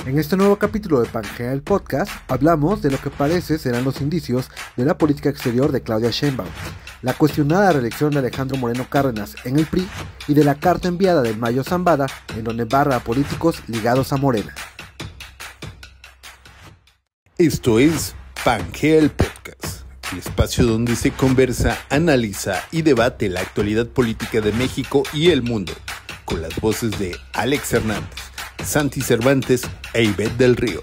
En este nuevo capítulo de Pangea el Podcast, hablamos de lo que parece serán los indicios de la política exterior de Claudia Sheinbaum, la cuestionada reelección de Alejandro Moreno Cárdenas en el PRI y de la carta enviada del Mayo Zambada en donde barra a políticos ligados a Morena. Esto es Pangea el Podcast, el espacio donde se conversa, analiza y debate la actualidad política de México y el mundo, con las voces de Alex Hernández, Santi Cervantes e Ivette del Río.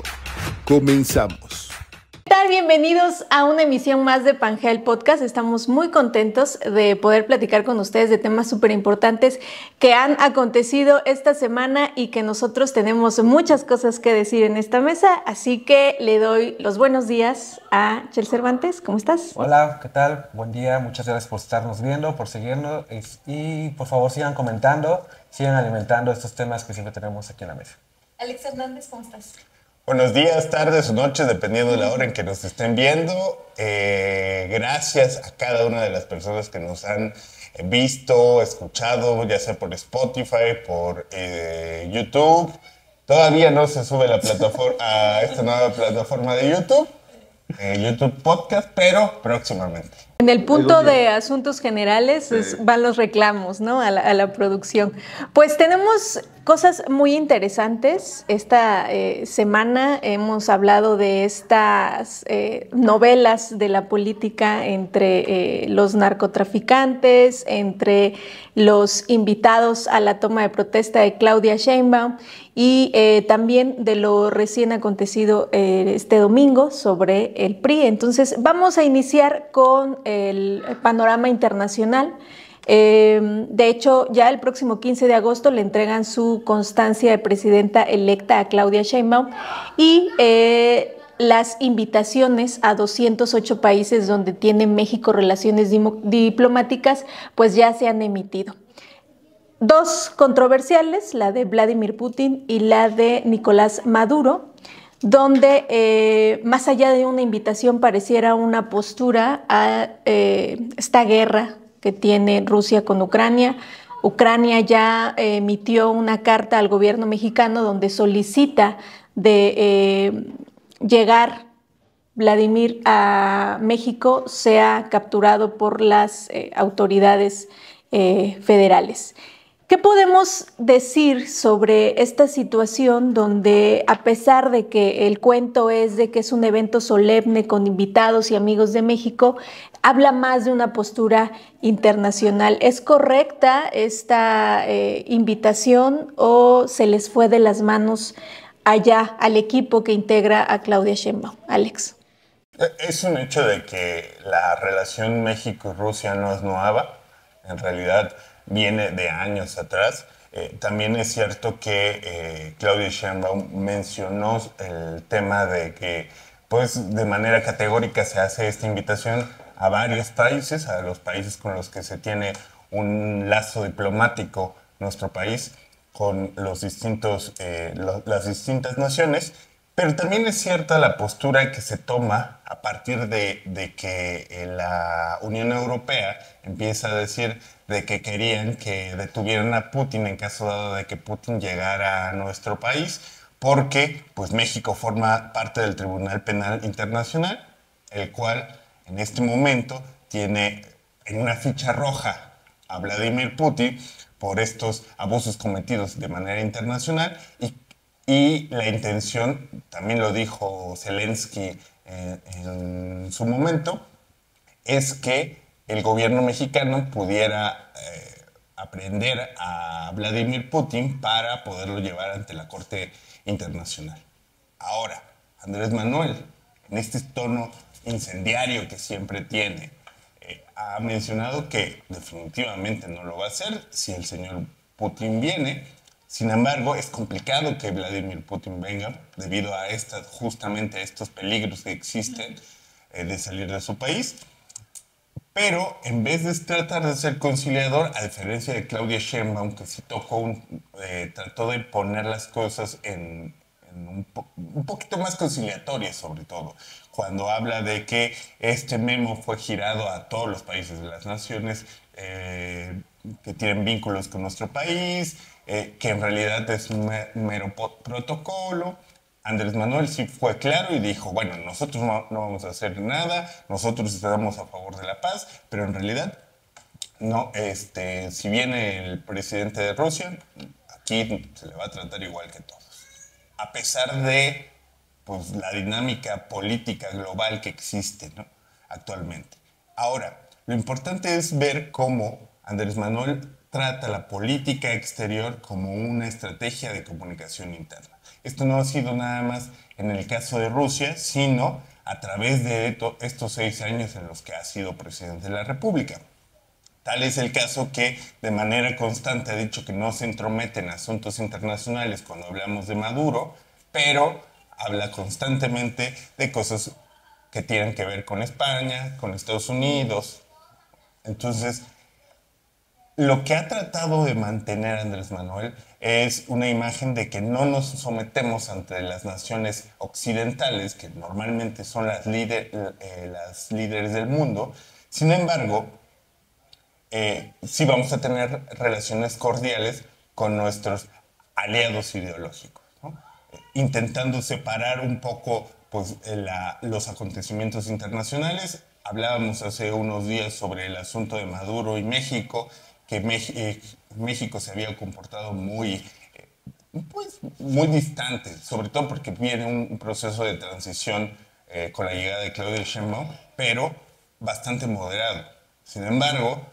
Comenzamos. ¿Qué tal? Bienvenidos a una emisión más de Pangea el Podcast. Estamos muy contentos de poder platicar con ustedes de temas súper importantes que han acontecido esta semana y que nosotros tenemos muchas cosas que decir en esta mesa. Así que le doy los buenos días a Chel Cervantes. ¿Cómo estás? Hola, ¿qué tal? Buen día, muchas gracias por estarnos viendo, por seguirnos y por favor sigan comentando, sigan alimentando estos temas que siempre tenemos aquí en la mesa. Alex Hernández, ¿cómo estás? Buenos días, tardes o noches, dependiendo de la hora en que nos estén viendo. Gracias a cada una de las personas que nos han visto, escuchado, ya sea por Spotify, por YouTube. Todavía no se sube la plataforma a esta nueva plataforma de YouTube, YouTube Podcast, pero próximamente. En el punto de asuntos generales van los reclamos, ¿no? a la producción. Pues tenemos cosas muy interesantes. Esta semana hemos hablado de estas novelas de la política entre los narcotraficantes, entre los invitados a la toma de protesta de Claudia Sheinbaum y también de lo recién acontecido este domingo sobre el PRI. Entonces vamos a iniciar con el panorama internacional. De hecho, ya el próximo 15 de agosto le entregan su constancia de presidenta electa a Claudia Sheinbaum y las invitaciones a 208 países donde tiene México relaciones diplomáticas, pues ya se han emitido. Dos controversiales, la de Vladimir Putin y la de Nicolás Maduro, donde más allá de una invitación pareciera una postura a esta guerra que tiene Rusia con Ucrania. Ucrania ya emitió una carta al gobierno mexicano donde solicita de llegar Vladimir a México sea capturado por las autoridades federales. ¿Qué podemos decir sobre esta situación donde, a pesar de que el cuento es de que es un evento solemne con invitados y amigos de México, habla más de una postura internacional? ¿Es correcta esta invitación o se les fue de las manos allá al equipo que integra a Claudia Sheinbaum? Alex. Es un hecho de que la relación México y Rusia no es nueva. En realidad viene de años atrás. También es cierto que Claudia Sheinbaum mencionó el tema de que, pues, de manera categórica se hace esta invitación a varios países, a los países con los que se tiene un lazo diplomático nuestro país, con las distintas naciones. Pero también es cierta la postura que se toma a partir de que la Unión Europea empieza a decir de que querían que detuvieran a Putin en caso dado de que Putin llegara a nuestro país, porque pues México forma parte del Tribunal Penal Internacional, el cual en este momento tiene en una ficha roja a Vladimir Putin por estos abusos cometidos de manera internacional y la intención, también lo dijo Zelensky en su momento, es que el gobierno mexicano pudiera aprehender a Vladimir Putin para poderlo llevar ante la Corte Internacional. Ahora, Andrés Manuel, en este tono incendiario que siempre tiene, ha mencionado que definitivamente no lo va a hacer si el señor Putin viene. Sin embargo, es complicado que Vladimir Putin venga debido a justamente a estos peligros que existen de salir de su país. Pero en vez de tratar de ser conciliador, a diferencia de Claudia Sheinbaum, que sí trató de poner las cosas en un poquito más conciliatorias, sobre todo, cuando habla de que este memo fue girado a todos los países de las naciones que tienen vínculos con nuestro país, que en realidad es un mero protocolo, Andrés Manuel sí fue claro y dijo, bueno, nosotros no vamos a hacer nada, nosotros estamos a favor de la paz, pero en realidad, no, si viene el presidente de Rusia, aquí se le va a tratar igual que todos. A pesar de pues, la dinámica política global que existe, ¿no?, actualmente. Ahora, lo importante es ver cómo Andrés Manuel trata la política exterior como una estrategia de comunicación interna. Esto no ha sido nada más en el caso de Rusia, sino a través de estos 6 años en los que ha sido presidente de la República. Tal es el caso que de manera constante ha dicho que no se entromete en asuntos internacionales cuando hablamos de Maduro, pero habla constantemente de cosas que tienen que ver con España, con Estados Unidos. Entonces, lo que ha tratado de mantener Andrés Manuel es una imagen de que no nos sometemos ante las naciones occidentales, que normalmente son las líderes del mundo. Sin embargo, sí vamos a tener relaciones cordiales con nuestros aliados ideológicos, ¿no? Intentando separar un poco pues, los acontecimientos internacionales. Hablábamos hace unos días sobre el asunto de Maduro y México, que México se había comportado muy distante, sobre todo porque viene un proceso de transición con la llegada de Claudia Sheinbaum, pero bastante moderado. Sin embargo,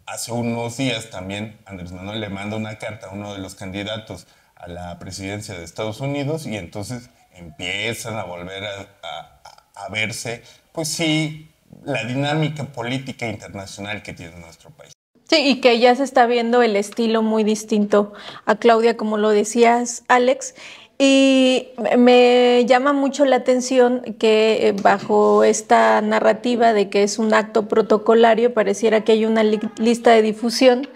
hace unos días también Andrés Manuel le manda una carta a uno de los candidatos a la presidencia de Estados Unidos y entonces empiezan a volver a verse, pues sí, la dinámica política internacional que tiene nuestro país. Sí, y que ya se está viendo el estilo muy distinto a Claudia, como lo decías, Alex. Y me llama mucho la atención que bajo esta narrativa de que es un acto protocolario, pareciera que hay una lista de difusión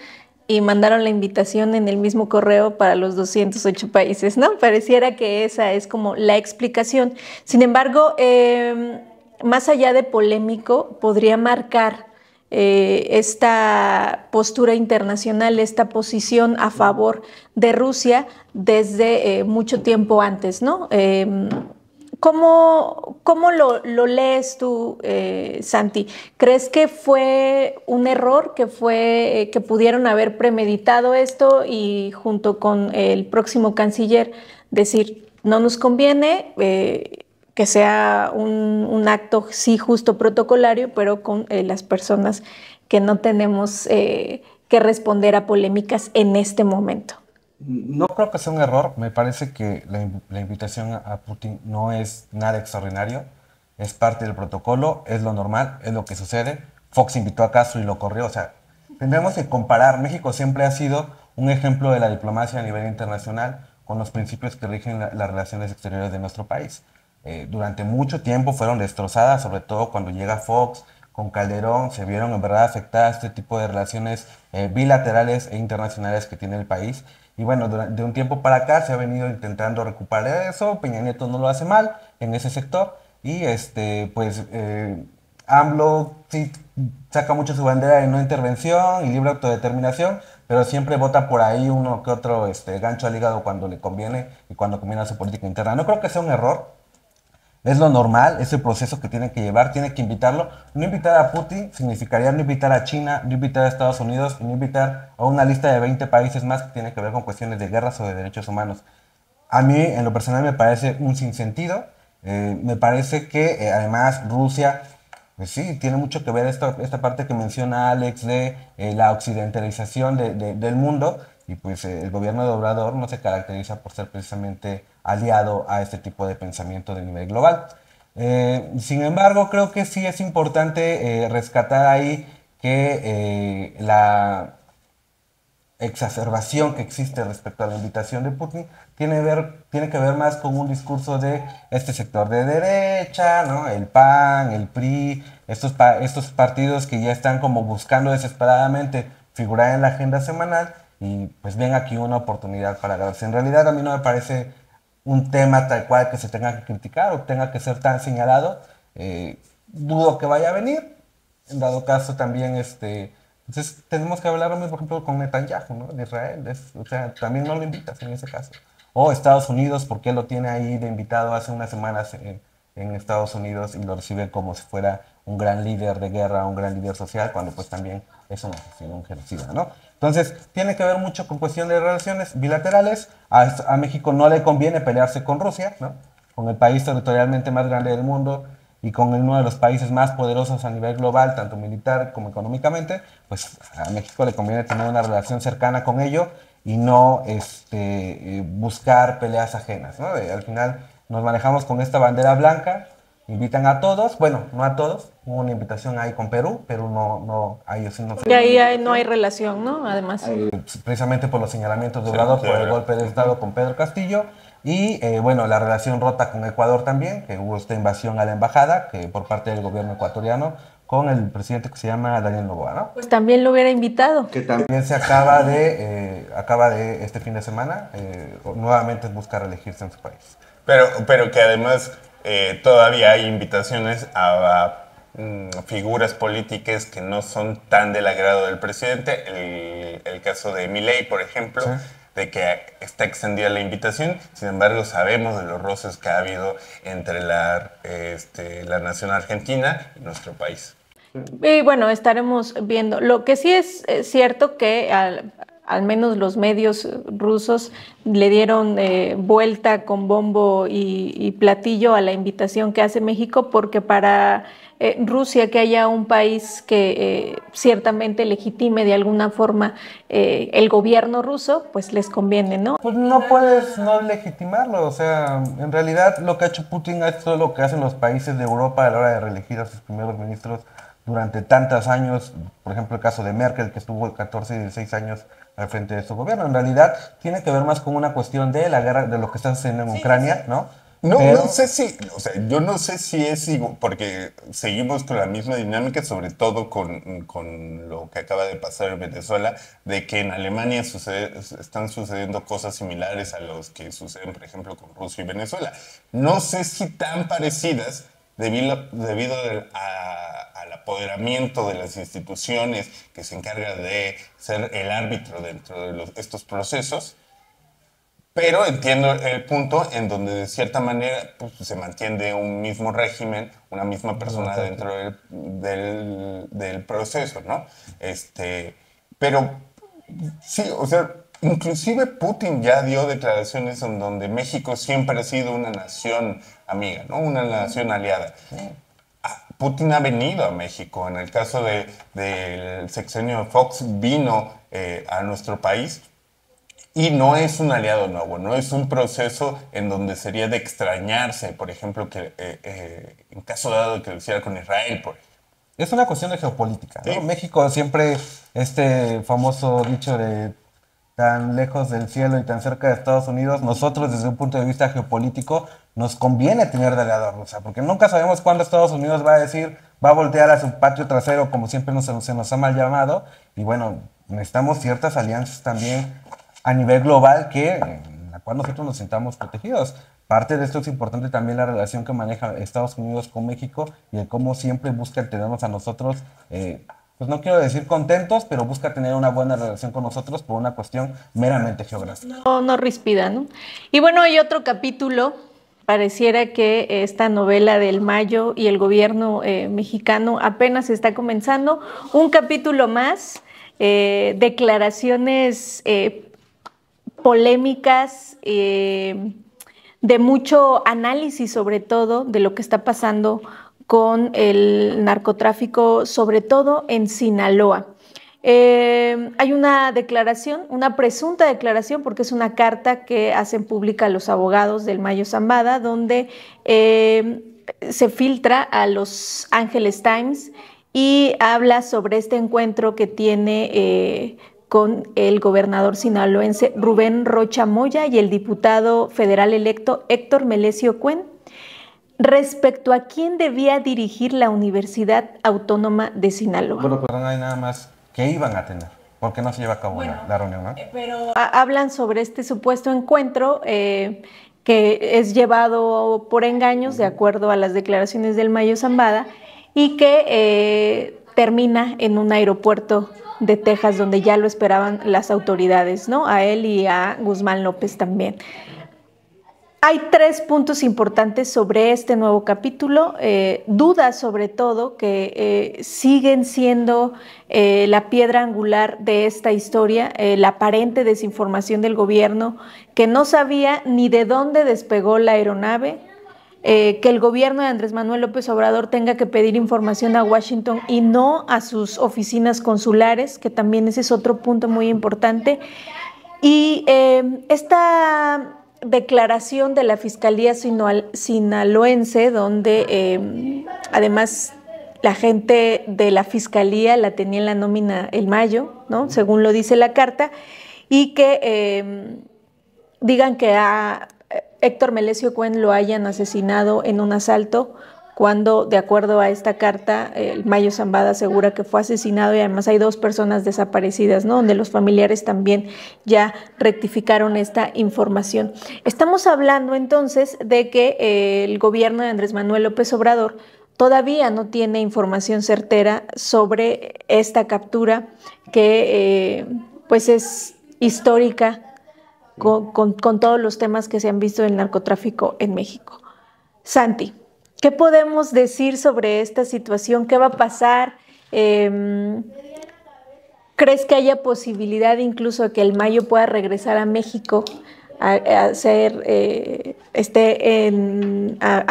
y mandaron la invitación en el mismo correo para los 208 países, ¿no? Pareciera que esa es como la explicación. Sin embargo, más allá de polémico, podría marcar esta postura internacional, esta posición a favor de Rusia desde mucho tiempo antes, ¿no? ¿Cómo lo lees tú, Santi? ¿Crees que fue un error, que pudieron haber premeditado esto y junto con el próximo canciller decir, no nos conviene, que sea un acto sí justo protocolario, pero con las personas que no tenemos que responder a polémicas en este momento? No creo que sea un error. Me parece que la invitación a Putin no es nada extraordinario. Es parte del protocolo, es lo normal, es lo que sucede. Fox invitó a Castro y lo corrió. O sea, tendremos que comparar. México siempre ha sido un ejemplo de la diplomacia a nivel internacional con los principios que rigen las relaciones exteriores de nuestro país. Durante mucho tiempo fueron destrozadas, sobre todo cuando llega Fox, con Calderón, se vieron en verdad afectadas este tipo de relaciones bilaterales e internacionales que tiene el país. Y bueno, de un tiempo para acá se ha venido intentando recuperar eso. Peña Nieto no lo hace mal en ese sector. Y AMLO sí saca mucho su bandera de no intervención y libre autodeterminación, pero siempre vota por ahí uno que otro gancho al hígado cuando le conviene y cuando conviene a su política interna. No creo que sea un error. Es lo normal, es el proceso que tiene que llevar, tiene que invitarlo. No invitar a Putin significaría no invitar a China, no invitar a Estados Unidos y no invitar a una lista de 20 países más que tiene que ver con cuestiones de guerras o de derechos humanos. A mí, en lo personal, me parece un sinsentido. Me parece que, además, Rusia, pues sí, tiene mucho que ver esta parte que menciona Alex de la occidentalización del mundo. Y pues el gobierno de Obrador no se caracteriza por ser precisamente aliado a este tipo de pensamiento de nivel global. Sin embargo, creo que sí es importante rescatar ahí que la exacerbación que existe respecto a la invitación de Putin tiene que ver más con un discurso de este sector de derecha, ¿no? El PAN, el PRI, estos partidos que ya están como buscando desesperadamente figurar en la agenda semanal y pues ven aquí una oportunidad para ganarse. En realidad a mí no me parece un tema tal cual que se tenga que criticar o tenga que ser tan señalado. Dudo que vaya a venir. En dado caso también entonces tenemos que hablar, por ejemplo, con Netanyahu, ¿no? De Israel. O sea, también no lo invitas en ese caso. o Estados Unidos, porque él lo tiene ahí de invitado hace unas semanas en Estados Unidos y lo recibe como si fuera un gran líder de guerra, un gran líder social, cuando pues también es un asesino, un genocida, ¿no? Entonces, tiene que ver mucho con cuestión de relaciones bilaterales. A México no le conviene pelearse con Rusia, ¿no? Con el país territorialmente más grande del mundo y con uno de los países más poderosos a nivel global, tanto militar como económicamente, pues a México le conviene tener una relación cercana con ello y no buscar peleas ajenas, ¿no? Al final nos manejamos con esta bandera blanca, invitan a todos, bueno, no a todos, hubo una invitación ahí con Perú, Perú no, ahí sí no. Y ahí no hay relación, ¿no? Además. Precisamente por los señalamientos de Obrador, por el golpe de Estado con Pedro Castillo, y bueno, la relación rota con Ecuador también, que hubo esta invasión a la embajada, que por parte del gobierno ecuatoriano, con el presidente que se llama Daniel Noboa, ¿no? Pues también lo hubiera invitado. Que también se acaba de este fin de semana, nuevamente busca reelegirse en su país. Pero que además todavía hay invitaciones a figuras políticas que no son tan del agrado del presidente. El caso de Milei, por ejemplo, sí, de que está extendida la invitación. Sin embargo, sabemos de los roces que ha habido entre la nación argentina y nuestro país. Y bueno, estaremos viendo. Lo que sí es cierto que al menos los medios rusos le dieron vuelta con bombo y platillo a la invitación que hace México, porque para Rusia que haya un país que ciertamente legitime de alguna forma el gobierno ruso, pues les conviene, ¿no? Pues no puedes no legitimarlo, o sea, en realidad lo que ha hecho Putin es todo lo que hacen los países de Europa a la hora de reelegir a sus primeros ministros durante tantos años. Por ejemplo, el caso de Merkel, que estuvo 14 y 16 años al frente de su gobierno. En realidad tiene que ver más con una cuestión de la guerra, de lo que está sucediendo en Ucrania, ¿no? No, pero no sé si, o sea, yo no sé si es igual, porque seguimos con la misma dinámica, sobre todo con lo que acaba de pasar en Venezuela, de que en Alemania están sucediendo cosas similares a los que suceden, por ejemplo, con Rusia y Venezuela. No sé si tan parecidas, debido al apoderamiento de las instituciones que se encarga de ser el árbitro dentro de estos procesos. Pero entiendo el punto en donde de cierta manera pues, se mantiene un mismo régimen, una misma persona dentro del proceso, ¿no? Pero sí, o sea, inclusive Putin ya dio declaraciones en donde México siempre ha sido una nación amiga, ¿no? Una nación aliada. Putin ha venido a México. En el caso del sexenio de Fox, vino a nuestro país. Y no es un aliado nuevo, no es un proceso en donde sería de extrañarse, por ejemplo, que en caso dado que lo hiciera con Israel, por ejemplo. Es una cuestión de geopolítica, ¿no? Sí. México siempre, este famoso dicho de tan lejos del cielo y tan cerca de Estados Unidos, nosotros desde un punto de vista geopolítico nos conviene tener de aliado a Rusia, porque nunca sabemos cuándo Estados Unidos va a decir, va a voltear a su patio trasero, como siempre se nos ha mal llamado, y bueno, necesitamos ciertas alianzas también a nivel global en la cual nosotros nos sintamos protegidos. Parte de esto es importante también la relación que maneja Estados Unidos con México y de cómo siempre busca tenernos a nosotros, pues no quiero decir contentos, pero busca tener una buena relación con nosotros por una cuestión meramente geográfica. No rispida, ¿no? Y bueno, hay otro capítulo, pareciera que esta novela del Mayo y el gobierno mexicano apenas está comenzando. Un capítulo más, declaraciones polémicas, de mucho análisis sobre todo de lo que está pasando con el narcotráfico, sobre todo en Sinaloa. Hay una declaración, una presunta declaración, porque es una carta que hacen pública los abogados del Mayo Zambada, donde se filtra a Los Angeles Times y habla sobre este encuentro que tiene con el gobernador sinaloense Rubén Rocha Moya y el diputado federal electo Héctor Melesio Cuen, respecto a quién debía dirigir la Universidad Autónoma de Sinaloa. Bueno, pero no hay nada más que iban a tener. ¿Por qué no se lleva a cabo la reunión, no? Pero hablan sobre este supuesto encuentro que es llevado por engaños, de acuerdo a las declaraciones del Mayo Zambada, y que termina en un aeropuerto de Texas, donde ya lo esperaban las autoridades, ¿no? A él y a Guzmán López también. Hay 3 puntos importantes sobre este nuevo capítulo, dudas sobre todo que siguen siendo la piedra angular de esta historia, la aparente desinformación del gobierno, que no sabía ni de dónde despegó la aeronave, que el gobierno de Andrés Manuel López Obrador tenga que pedir información a Washington y no a sus oficinas consulares, que también ese es otro punto muy importante. Y esta declaración de la Fiscalía Sinaloense, donde además la gente de la Fiscalía la tenía en la nómina el Mayo, ¿no? Según lo dice la carta, y que digan que a Héctor Melesio Cuen lo hayan asesinado en un asalto, cuando, de acuerdo a esta carta, el Mayo Zambada asegura que fue asesinado y además hay 2 personas desaparecidas, ¿no? Donde los familiares también ya rectificaron esta información. Estamos hablando entonces de que el gobierno de Andrés Manuel López Obrador todavía no tiene información certera sobre esta captura que pues es histórica con todos los temas que se han visto del narcotráfico en México. Santi, ¿qué podemos decir sobre esta situación? ¿Qué va a pasar? ¿Crees que haya posibilidad incluso de que el Mayo pueda regresar a México a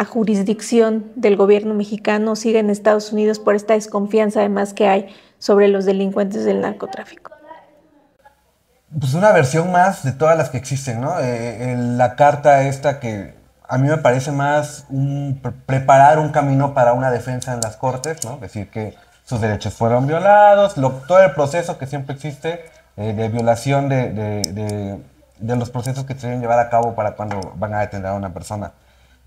jurisdicción del gobierno mexicano, siga en Estados Unidos por esta desconfianza además que hay sobre los delincuentes del narcotráfico? Pues una versión más de todas las que existen, ¿no? La carta esta que a mí me parece más preparar un camino para una defensa en las cortes, ¿no? Decir que sus derechos fueron violados, todo el proceso que siempre existe de violación de los procesos que se deben llevar a cabo para cuando van a detener a una persona.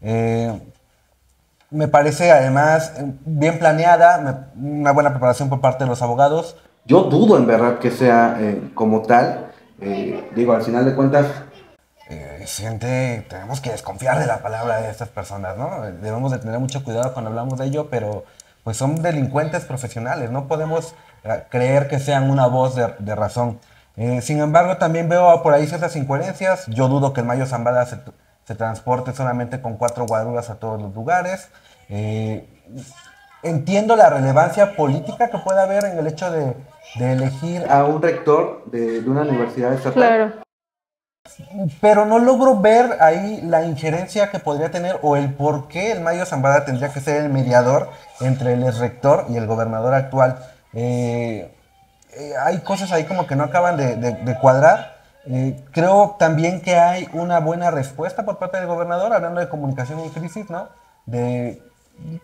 Me parece además bien planeada, una buena preparación por parte de los abogados. Yo dudo en verdad que sea como tal. Digo, al final de cuentas, gente, tenemos que desconfiar de la palabra de estas personas, ¿no? Debemos de tener mucho cuidado cuando hablamos de ello, pero pues son delincuentes profesionales, no podemos creer que sean una voz de razón. Sin embargo, también veo por ahí ciertas incoherencias. Yo dudo que el Mayo Zambada se transporte solamente con 4 guaruras a todos los lugares. Entiendo la relevancia política que puede haber en el hecho de elegir a un rector de una universidad estatal. Claro. Pero no logro ver ahí la injerencia que podría tener o el por qué el Mayo Zambada tendría que ser el mediador entre el rector y el gobernador actual. Hay cosas ahí como que no acaban de cuadrar. Creo también que hay una buena respuesta por parte del gobernador, hablando de comunicación en crisis, ¿no? De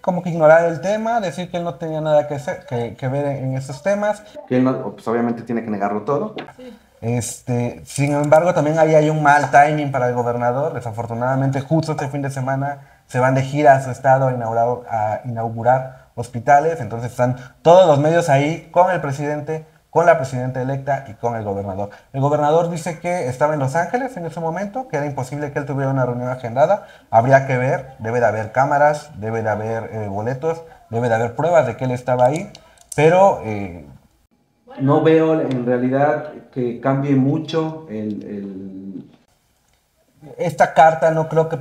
como que ignorar el tema, decir que él no tenía nada que ver en esos temas. Que él no, pues obviamente tiene que negarlo todo. Sin embargo, también ahí hay un mal timing para el gobernador. Desafortunadamente, justo este fin de semana se van de gira a su estado a inaugurar hospitales. Entonces están todos los medios ahí con el presidente, con la presidenta electa y con el gobernador. El gobernador dice que estaba en Los Ángeles en ese momento, que era imposible que él tuviera una reunión agendada. Habría que ver, debe de haber cámaras, debe de haber boletos, debe de haber pruebas de que él estaba ahí, pero no veo en realidad que cambie mucho esta carta. No creo que,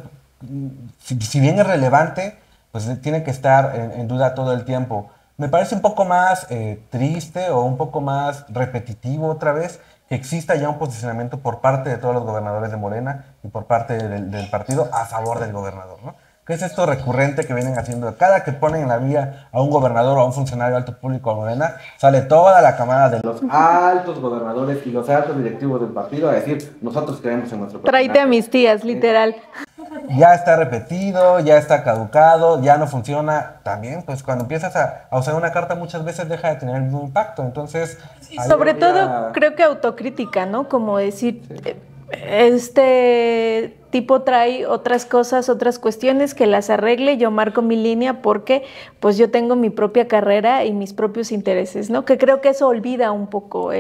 si bien es relevante, pues tiene que estar en duda todo el tiempo. Me parece un poco más triste o un poco más repetitivo otra vez que exista ya un posicionamiento por parte de todos los gobernadores de Morena y por parte del partido a favor del gobernador, ¿no? ¿Qué es esto recurrente que vienen haciendo? Cada que ponen en la vía a un gobernador o a un funcionario alto público de Morena, sale toda la camada de los altos gobernadores y los altos directivos del partido a decir, nosotros creemos en nuestro personaje. Tráete a mis tías, literal. Ya está repetido, ya está caducado, ya no funciona. También, pues cuando empiezas a usar una carta muchas veces deja de tener el mismo impacto. Entonces, sí, sobre todo creo que autocrítica, ¿no? Como decir, este tipo trae otras cosas, otras cuestiones, que las arregle, yo marco mi línea porque pues yo tengo mi propia carrera y mis propios intereses, ¿no? Que creo que eso olvida un poco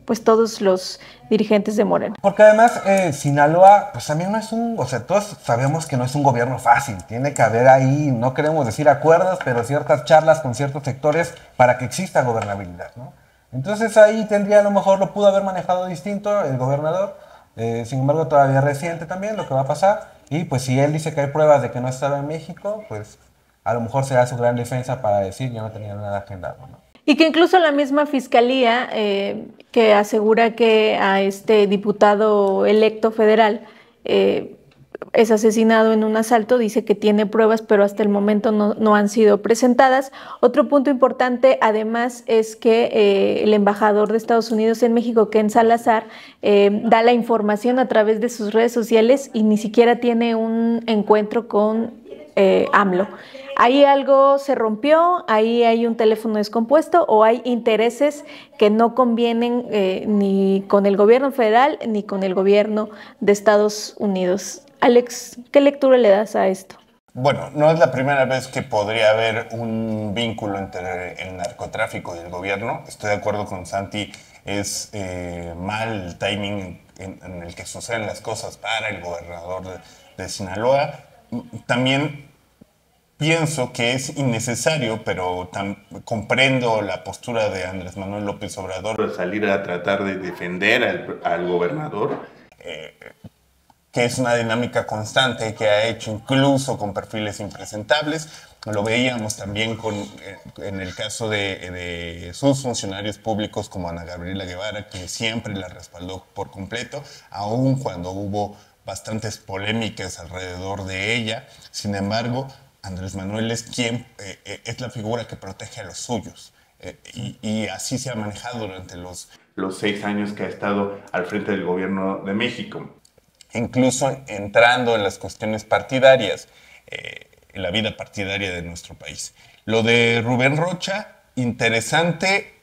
pues todos los dirigentes de Morena. Porque además Sinaloa pues también no es o sea, todos sabemos que no es un gobierno fácil, tiene que haber ahí, no queremos decir acuerdos, pero ciertas charlas con ciertos sectores para que exista gobernabilidad, ¿no? Entonces ahí tendría, a lo mejor lo pudo haber manejado distinto el gobernador, Sin embargo, todavía es reciente también lo que va a pasar. Y pues si él dice que hay pruebas de que no estaba en México, pues a lo mejor será su gran defensa para decir yo no tenía nada agendado, ¿no? Y que incluso la misma fiscalía que asegura que a este diputado electo federal es asesinado en un asalto, dice que tiene pruebas, pero hasta el momento no han sido presentadas. Otro punto importante, además, es que el embajador de Estados Unidos en México, Ken Salazar, da la información a través de sus redes sociales y ni siquiera tiene un encuentro con AMLO. Ahí algo se rompió, ahí hay un teléfono descompuesto o hay intereses que no convienen ni con el gobierno federal ni con el gobierno de Estados Unidos. Alex, ¿qué lectura le das a esto? Bueno, no es la primera vez que podría haber un vínculo entre el narcotráfico y el gobierno. Estoy de acuerdo con Santi, es mal el timing en el que suceden las cosas para el gobernador de Sinaloa. También pienso que es innecesario, pero comprendo la postura de Andrés Manuel López Obrador de salir a tratar de defender al gobernador, que es una dinámica constante que ha hecho incluso con perfiles impresentables. Lo veíamos también en el caso de sus funcionarios públicos como Ana Gabriela Guevara, que siempre la respaldó por completo, aun cuando hubo bastantes polémicas alrededor de ella. Sin embargo, Andrés Manuel es es la figura que protege a los suyos. Y así se ha manejado durante los 6 años que ha estado al frente del gobierno de México. Incluso entrando en las cuestiones partidarias, en la vida partidaria de nuestro país. Lo de Rubén Rocha, interesante,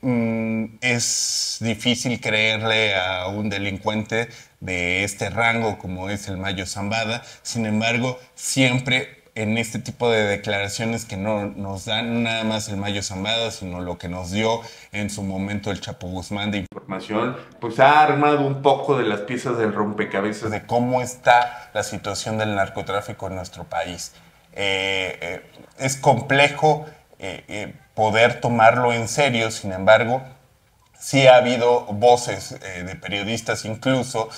es difícil creerle a un delincuente de este rango como es el Mayo Zambada. Sin embargo, siempre en este tipo de declaraciones que no nos dan nada más el Mayo Zambada, sino lo que nos dio en su momento el Chapo Guzmán de información, pues ha armado un poco de las piezas del rompecabezas de cómo está la situación del narcotráfico en nuestro país. Es complejo poder tomarlo en serio, sin embargo, sí ha habido voces de periodistas incluso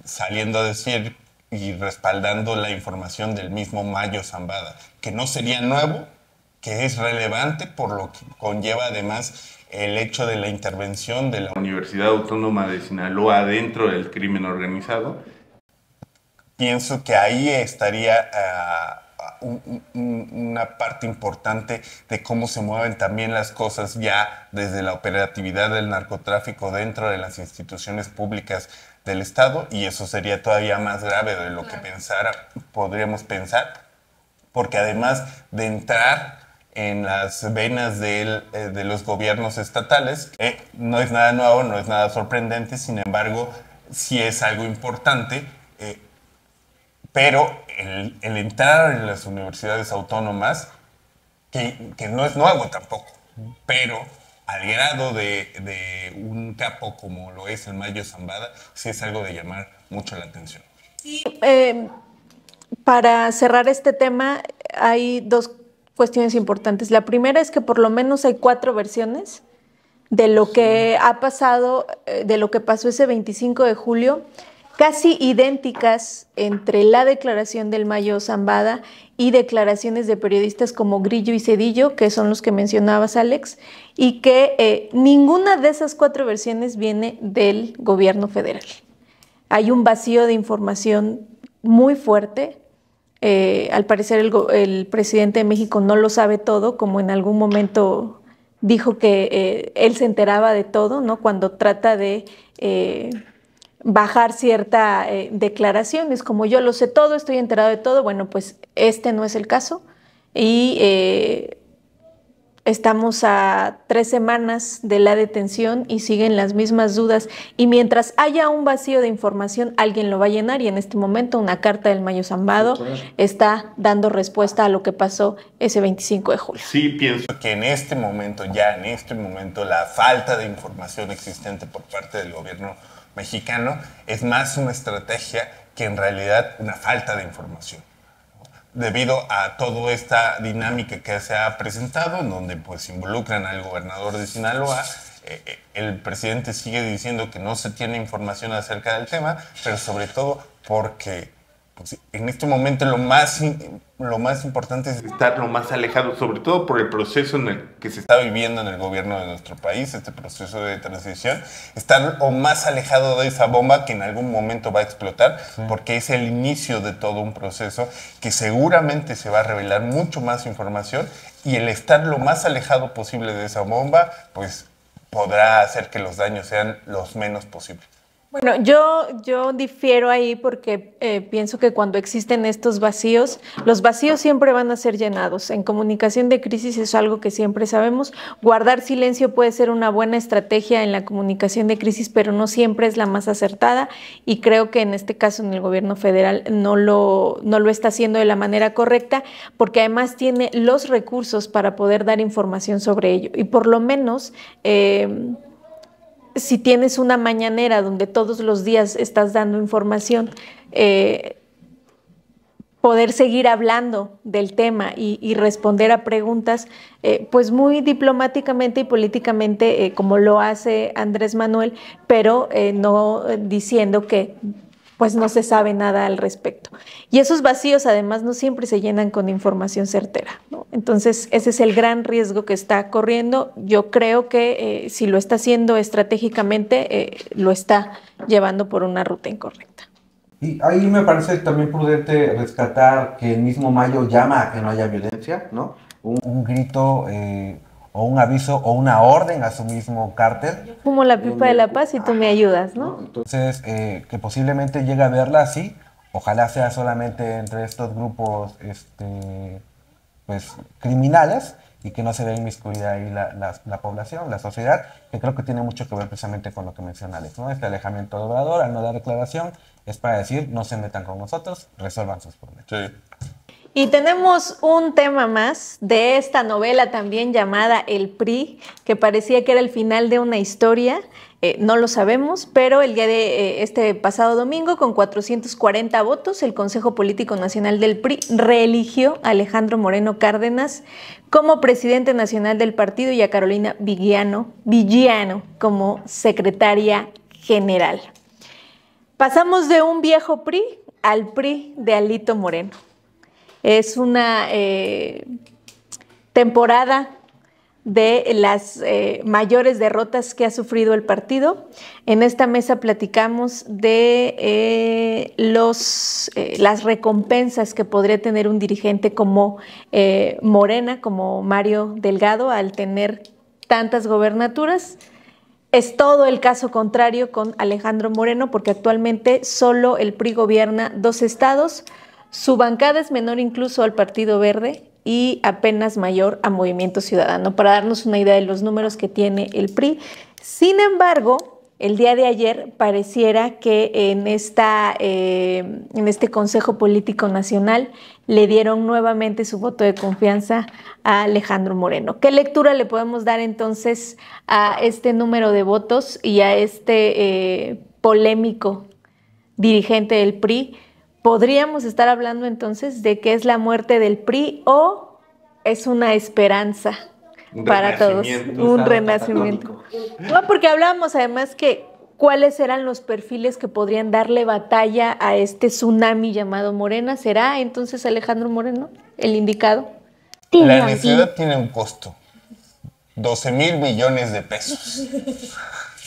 saliendo a decir y respaldando la información del mismo Mayo Zambada, que no sería nuevo, que es relevante por lo que conlleva además el hecho de la intervención de la Universidad Autónoma de Sinaloa dentro del crimen organizado. Pienso que ahí estaría una parte importante de cómo se mueven también las cosas ya desde la operatividad del narcotráfico dentro de las instituciones públicas del Estado, y eso sería todavía más grave de lo que podríamos pensar, porque además de entrar en las venas de los gobiernos estatales, no es nada nuevo, no es nada sorprendente, sin embargo, sí es algo importante, pero el entrar en las universidades autónomas, que no es nuevo tampoco, pero al grado de un capo como lo es el Mayo Zambada, sí es algo de llamar mucho la atención. Y para cerrar este tema, hay dos cuestiones importantes. La primera es que por lo menos hay 4 versiones de lo que ha pasado, de lo que pasó ese 25 de julio, casi idénticas entre la declaración del Mayo Zambada y declaraciones de periodistas como Grillo y Zedillo, que son los que mencionabas, Alex, y que ninguna de esas 4 versiones viene del gobierno federal. Hay un vacío de información muy fuerte. Al parecer el presidente de México no lo sabe todo, como en algún momento dijo que él se enteraba de todo, ¿no? Cuando trata de bajar cierta declaración, es como yo lo sé todo, estoy enterado de todo. Bueno, pues este no es el caso y estamos a 3 semanas de la detención y siguen las mismas dudas, y mientras haya un vacío de información alguien lo va a llenar, y en este momento una carta del Mayo Zambado está dando respuesta a lo que pasó ese 25 de julio. Sí, pienso que en este momento, la falta de información existente por parte del gobierno mexicano es más una estrategia que en realidad una falta de información, debido a toda esta dinámica que se ha presentado, en donde pues involucran al gobernador de Sinaloa el presidente sigue diciendo que no se tiene información acerca del tema, pero sobre todo porque pues, en este momento lo más importante es estar lo más alejado, sobre todo por el proceso en el que se está viviendo en el gobierno de nuestro país, este proceso de transición, estar lo más alejado de esa bomba que en algún momento va a explotar, porque es el inicio de todo un proceso que seguramente se va a revelar mucho más información, y el estar lo más alejado posible de esa bomba, pues podrá hacer que los daños sean los menos posibles. Bueno, yo difiero ahí porque pienso que cuando existen estos vacíos, los vacíos siempre van a ser llenados. En comunicación de crisis es algo que siempre sabemos. Guardar silencio puede ser una buena estrategia en la comunicación de crisis, pero no siempre es la más acertada, y creo que en este caso en el gobierno federal no lo está haciendo de la manera correcta, porque además tiene los recursos para poder dar información sobre ello. Y por lo menos si tienes una mañanera donde todos los días estás dando información, poder seguir hablando del tema y responder a preguntas, pues muy diplomáticamente y políticamente, como lo hace Andrés Manuel, pero no diciendo que pues no se sabe nada al respecto. Y esos vacíos además no siempre se llenan con información certera, ¿no? Entonces ese es el gran riesgo que está corriendo. Yo creo que si lo está haciendo estratégicamente, lo está llevando por una ruta incorrecta. Y ahí me parece también prudente rescatar que el mismo Mayo llama a que no haya violencia, ¿no? Un grito o un aviso o una orden a su mismo cártel. Yo fumo la pipa de la paz y tú me ayudas, ¿no? Entonces, que posiblemente llegue a verla así, ojalá sea solamente entre estos grupos pues, criminales, y que no se vea inmiscuida ahí la población, la sociedad, que creo que tiene mucho que ver precisamente con lo que menciona Alex, ¿no? Este alejamiento de Obrador, al no dar declaración, es para decir, no se metan con nosotros, resuelvan sus problemas. Sí. Y tenemos un tema más de esta novela también llamada El PRI, que parecía que era el final de una historia. No lo sabemos, pero el día de este pasado domingo, con 440 votos, el Consejo Político Nacional del PRI reeligió a Alejandro Moreno Cárdenas como presidente nacional del partido y a Carolina Villano como secretaria general. Pasamos de un viejo PRI al PRI de Alito Moreno. Es una temporada de las mayores derrotas que ha sufrido el partido. En esta mesa platicamos de las recompensas que podría tener un dirigente como Morena, como Mario Delgado, al tener tantas gobernaturas. Es todo el caso contrario con Alejandro Moreno, porque actualmente solo el PRI gobierna 2 estados. Su bancada es menor incluso al Partido Verde y apenas mayor a Movimiento Ciudadano, para darnos una idea de los números que tiene el PRI. Sin embargo, el día de ayer pareciera que en este Consejo Político Nacional le dieron nuevamente su voto de confianza a Alejandro Moreno. ¿Qué lectura le podemos dar entonces a este número de votos y a este polémico dirigente del PRI? ¿Podríamos estar hablando entonces de que es la muerte del PRI o es una esperanza para todos? Un renacimiento. No, porque hablábamos además que cuáles eran los perfiles que podrían darle batalla a este tsunami llamado Morena. ¿Será entonces Alejandro Moreno el indicado? La necesidad tiene un costo. 12,000 millones de pesos.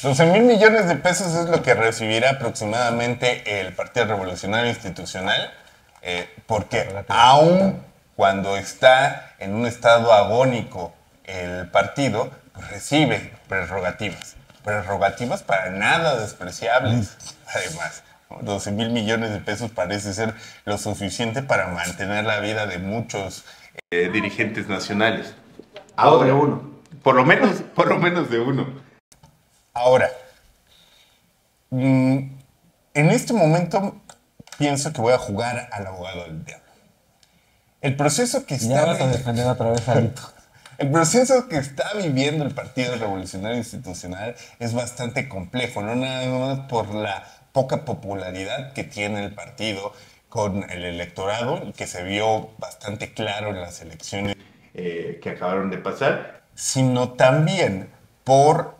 12,000 millones de pesos es lo que recibirá aproximadamente el Partido Revolucionario Institucional, porque aún cuando está en un estado agónico el partido, pues recibe prerrogativas para nada despreciables, además. 12,000 millones de pesos parece ser lo suficiente para mantener la vida de muchos dirigentes nacionales. Ahora, de uno. Por lo menos de uno. Ahora, en este momento pienso que voy a jugar al abogado del diablo. El proceso que está... Ya vas a defender otra vez a Alito. El proceso que está viviendo el Partido Revolucionario Institucional es bastante complejo, no nada más por la poca popularidad que tiene el partido con el electorado, que se vio bastante claro en las elecciones que acabaron de pasar, sino también por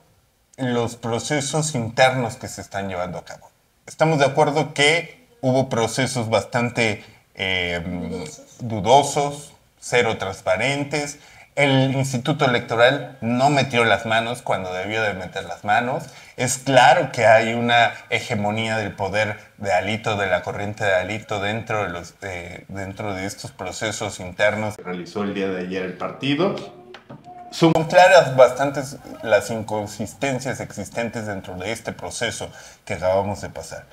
los procesos internos que se están llevando a cabo. Estamos de acuerdo que hubo procesos bastante dudosos, cero transparentes. El Instituto Electoral no metió las manos cuando debió de meter las manos. Es claro que hay una hegemonía del poder de Alito, de la corriente de Alito dentro de estos procesos internos que realizó el día de ayer el partido. Son claras bastantes las inconsistencias existentes dentro de este proceso que acabamos de pasar.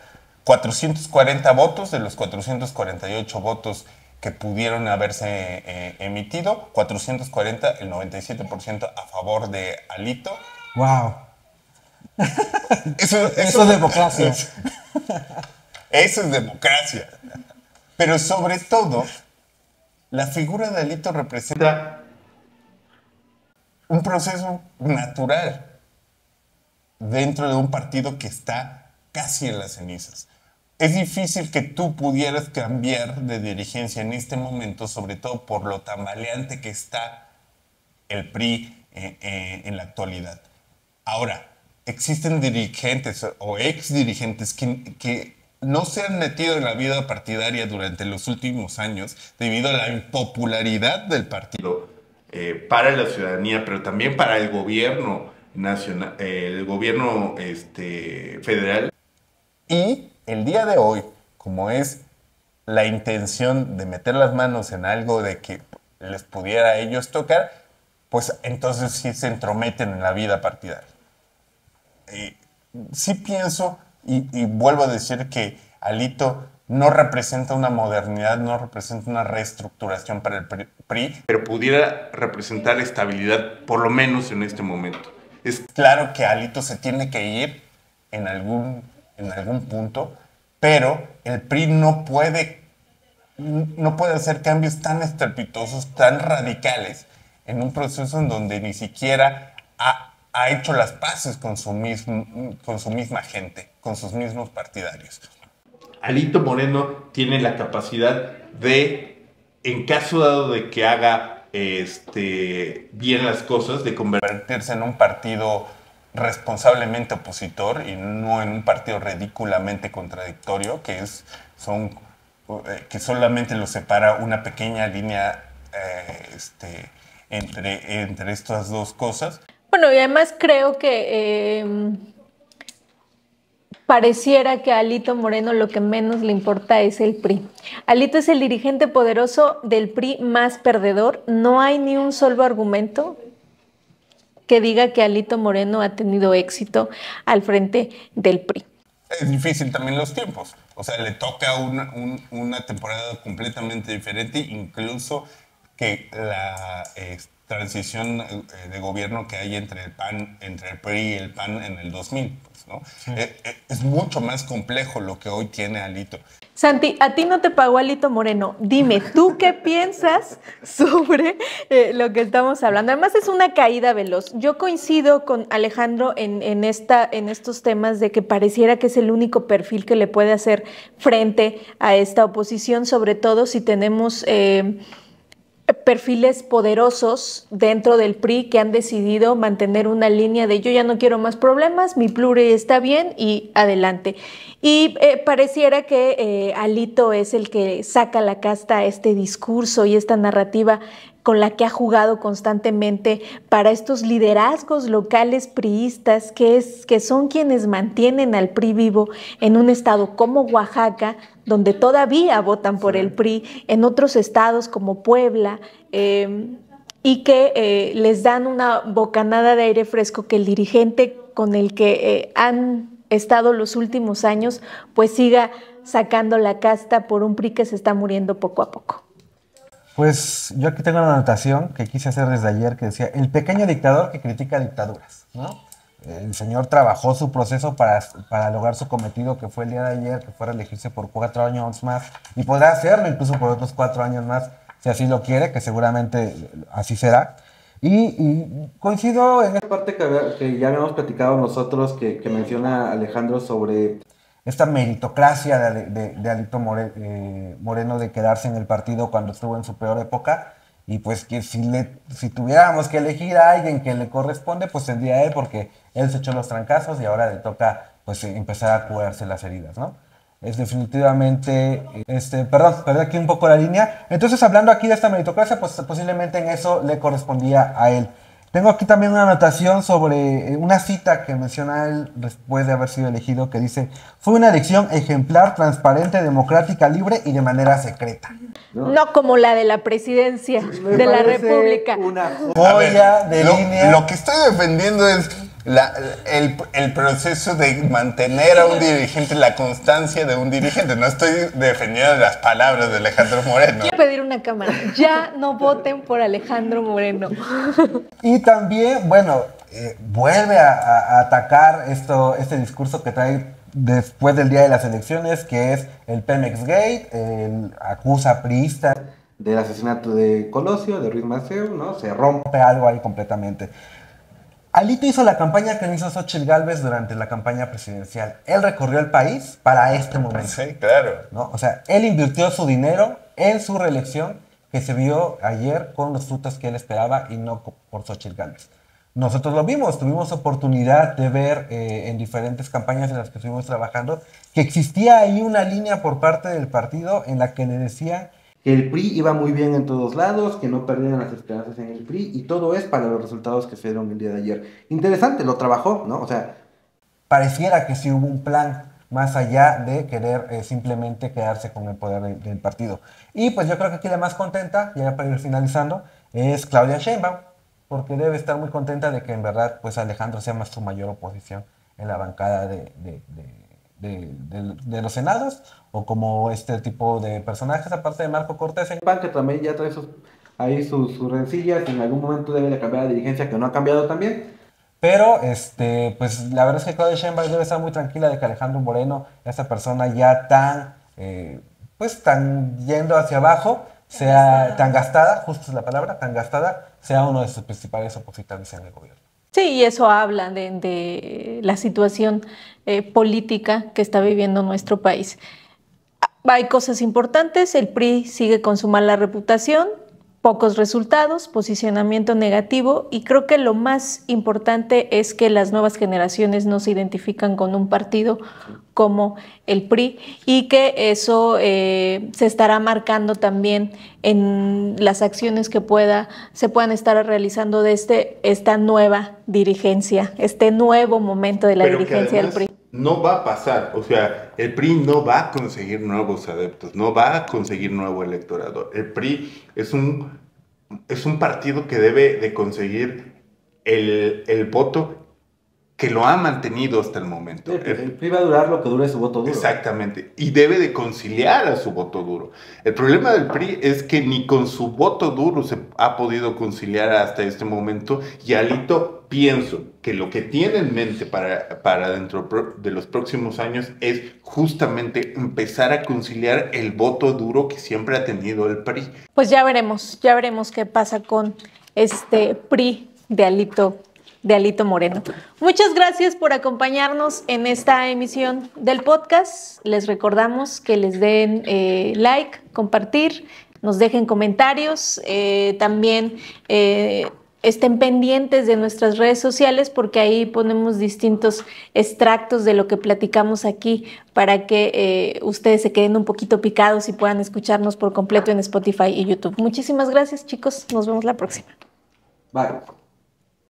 440 votos de los 448 votos que pudieron haberse emitido, 440, el 97% a favor de Alito. ¡Wow! Eso es democracia. Eso es democracia. Pero sobre todo, la figura de Alito representa un proceso natural dentro de un partido que está casi en las cenizas. Es difícil que tú pudieras cambiar de dirigencia en este momento, sobre todo por lo tambaleante que está el PRI en la actualidad. Ahora, existen dirigentes o ex dirigentes que no se han metido en la vida partidaria durante los últimos años debido a la impopularidad del partido para la ciudadanía, pero también para el gobierno nacional, el gobierno federal. Y el día de hoy, como es la intención de meter las manos en algo de que les pudiera a ellos tocar, pues entonces sí se entrometen en la vida partidaria. Sí pienso, y vuelvo a decir que Alito no representa una modernidad, no representa una reestructuración para el PRI, pero pudiera representar estabilidad, por lo menos en este momento. Es claro que Alito se tiene que ir en algún punto, pero el PRI no puede hacer cambios tan estrepitosos, tan radicales, en un proceso en donde ni siquiera ha hecho las paces con su misma gente, con sus mismos partidarios. Alito Moreno tiene la capacidad de, en caso dado de que haga bien las cosas, de convertirse en un partido responsablemente opositor y no en un partido ridículamente contradictorio, que solamente lo separa una pequeña línea entre estas dos cosas. Bueno, y además creo que pareciera que a Alito Moreno lo que menos le importa es el PRI. Alito es el dirigente poderoso del PRI más perdedor. No hay ni un solo argumento que diga que Alito Moreno ha tenido éxito al frente del PRI. Es difícil también los tiempos. O sea, le toca una temporada completamente diferente, incluso que la transición de gobierno que hay entre el PRI y el PAN en el 2000. Pues, ¿no? Sí. Es mucho más complejo lo que hoy tiene Alito. Santi, a ti no te pagó Alito Moreno. Dime, ¿tú qué piensas sobre lo que estamos hablando? Además es una caída veloz. Yo coincido con Alejandro en estos temas de que pareciera que es el único perfil que le puede hacer frente a esta oposición, sobre todo si tenemos perfiles poderosos dentro del PRI que han decidido mantener una línea de yo ya no quiero más problemas, mi pluri está bien y adelante. Y pareciera que Alito es el que saca la casta a este discurso y esta narrativa con la que ha jugado constantemente para estos liderazgos locales priistas que son quienes mantienen al PRI vivo en un estado como Oaxaca, donde todavía votan por el PRI, en otros estados como Puebla, y que les dan una bocanada de aire fresco que el dirigente con el que han estado los últimos años, pues siga sacando la casta por un PRI que se está muriendo poco a poco. Pues yo aquí tengo una anotación que quise hacer desde ayer que decía, el pequeño dictador que critica dictaduras, ¿no? El señor trabajó su proceso para lograr su cometido, que fue el día de ayer, que fue reelegirse por 4 años más, y podrá hacerlo incluso por otros 4 años más, si así lo quiere, que seguramente así será. Y coincido en esta parte que ya habíamos platicado nosotros, que menciona Alejandro sobre esta meritocracia de Alito Moreno de quedarse en el partido cuando estuvo en su peor época. y pues que si tuviéramos que elegir a alguien que le corresponde, pues tendría él, porque él se echó los trancazos y ahora le toca pues empezar a curarse las heridas, ¿no? Es definitivamente, perdí aquí un poco la línea. Entonces, hablando aquí de esta meritocracia, pues posiblemente en eso le correspondía a él. Tengo aquí también una anotación sobre una cita que menciona él después de haber sido elegido, que dice: fue una elección ejemplar, transparente, democrática, libre y de manera secreta. No como la de la presidencia de la República. Una joya de línea. Lo que estoy defendiendo es el proceso de mantener a un dirigente, la constancia de un dirigente. No estoy defendiendo las palabras de Alejandro Moreno. Quiero pedir una cámara. Ya no voten por Alejandro Moreno. Y también, bueno, vuelve a atacar este discurso que trae después del día de las elecciones, que es el Pemex Gate, acusa a priistas del asesinato de Colosio, de Ruiz Maceo, ¿no? Se rompe. Algo ahí completamente. Alito hizo la campaña que hizo Xóchitl Gálvez durante la campaña presidencial. Él recorrió el país para este momento. Sí, claro. ¿No? O sea, él invirtió su dinero en su reelección, que se vio ayer con los frutos que él esperaba y no por Xóchitl Gálvez. Nosotros lo vimos, tuvimos oportunidad de ver en diferentes campañas en las que estuvimos trabajando que existía ahí una línea por parte del partido en la que le decían que el PRI iba muy bien en todos lados, que no perdieran las esperanzas en el PRI, y todo es para los resultados que se dieron el día de ayer. Interesante, lo trabajó, ¿no? O sea, pareciera que sí hubo un plan más allá de querer simplemente quedarse con el poder del partido. Y pues yo creo que aquí la más contenta, ya para ir finalizando, es Claudia Sheinbaum, porque debe estar muy contenta de que en verdad pues Alejandro sea más su mayor oposición en la bancada de los senados, o como este tipo de personajes, aparte de Marco Cortés, el PAN, que también ya trae sus rencillas, en algún momento debe de cambiar la dirigencia, que no ha cambiado también. Pero pues la verdad es que Claudia Sheinbaum debe estar muy tranquila de que Alejandro Moreno, esta persona ya tan yendo hacia abajo, sea tan gastada, justo es la palabra, tan gastada, sea uno de sus principales opositores en el gobierno. Sí, y eso habla de la situación política que está viviendo nuestro país. Hay cosas importantes, el PRI sigue con su mala reputación, pocos resultados, posicionamiento negativo, y creo que lo más importante es que las nuevas generaciones no se identifican con un partido como el PRI, y que eso se estará marcando también en las acciones que se puedan estar realizando de esta nueva dirigencia, este nuevo momento de la dirigencia del PRI. No va a pasar, o sea, el PRI no va a conseguir nuevos adeptos, no va a conseguir nuevo electorado. El PRI es un partido que debe de conseguir el voto que lo ha mantenido hasta el momento. El PRI va a durar lo que dure su voto duro. Exactamente, y debe de conciliar a su voto duro. El problema del PRI es que ni con su voto duro se ha podido conciliar hasta este momento, y Alito, pienso que lo que tiene en mente para dentro de los próximos años es justamente empezar a conciliar el voto duro que siempre ha tenido el PRI. Pues ya veremos qué pasa con este PRI de Alito Moreno. Muchas gracias por acompañarnos en esta emisión del podcast. Les recordamos que les den like, compartir, nos dejen comentarios, también estén pendientes de nuestras redes sociales, porque ahí ponemos distintos extractos de lo que platicamos aquí para que ustedes se queden un poquito picados y puedan escucharnos por completo en Spotify y YouTube. Muchísimas gracias, chicos. Nos vemos la próxima. Bye.